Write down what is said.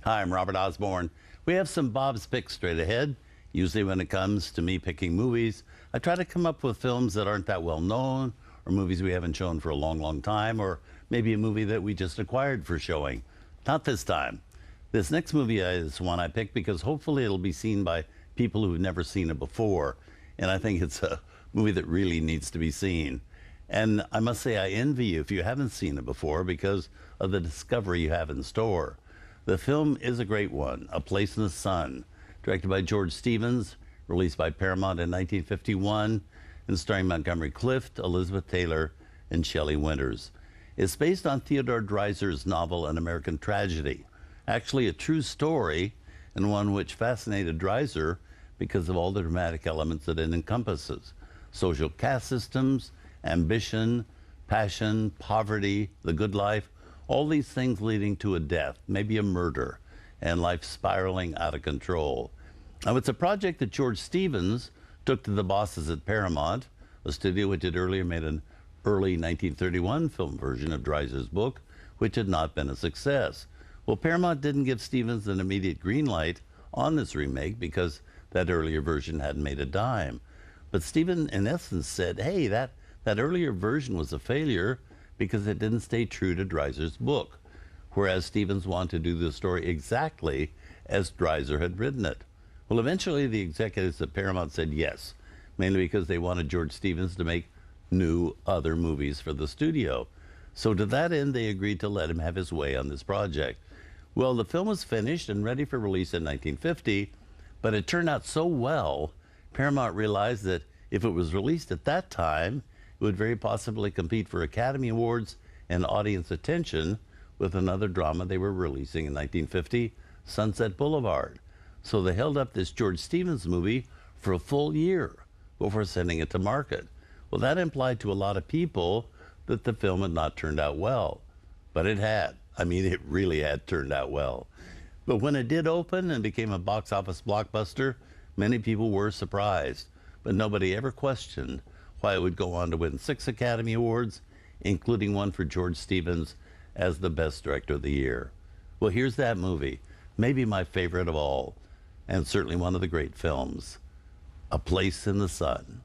Hi, I'm Robert Osborne. We have some Bob's Picks straight ahead. Usually when it comes to me picking movies, I try to come up with films that aren't that well known, or movies we haven't shown for a long, long time, or maybe a movie that we just acquired for showing. Not this time. This next movie is one I picked because hopefully it'll be seen by people who've never seen it before. And I think it's a movie that really needs to be seen. And I must say I envy you if you haven't seen it before because of the discovery you have in store. The film is a great one, A Place in the Sun, directed by George Stevens, released by Paramount in 1951, and starring Montgomery Clift, Elizabeth Taylor, and Shelley Winters. It's based on Theodore Dreiser's novel An American Tragedy, actually a true story, and one which fascinated Dreiser because of all the dramatic elements that it encompasses: social caste systems, ambition, passion, poverty, the good life, all these things leading to a death, maybe a murder, and life spiraling out of control. Now, it's a project that George Stevens took to the bosses at Paramount, a studio which had earlier made an early 1931 film version of Dreiser's book, which had not been a success. Well, Paramount didn't give Stevens an immediate green light on this remake because that earlier version hadn't made a dime. But Stevens, in essence, said, hey, that earlier version was a failure because it didn't stay true to Dreiser's book, whereas Stevens wanted to do the story exactly as Dreiser had written it. Well, eventually the executives at Paramount said yes, mainly because they wanted George Stevens to make new other movies for the studio. So to that end, they agreed to let him have his way on this project. Well, the film was finished and ready for release in 1950, but it turned out so well, Paramount realized that if it was released at that time, it would very possibly compete for Academy Awards and audience attention with another drama they were releasing in 1950, Sunset Boulevard. So they held up this George Stevens movie for a full year before sending it to market. Well, that implied to a lot of people that the film had not turned out well. But it had. I mean, it really had turned out well. But when it did open and became a box office blockbuster, many people were surprised. But nobody ever questioned why it would go on to win 6 Academy Awards, including one for George Stevens as the Best Director of the Year. Well, here's that movie, maybe my favorite of all, and certainly one of the great films, A Place in the Sun.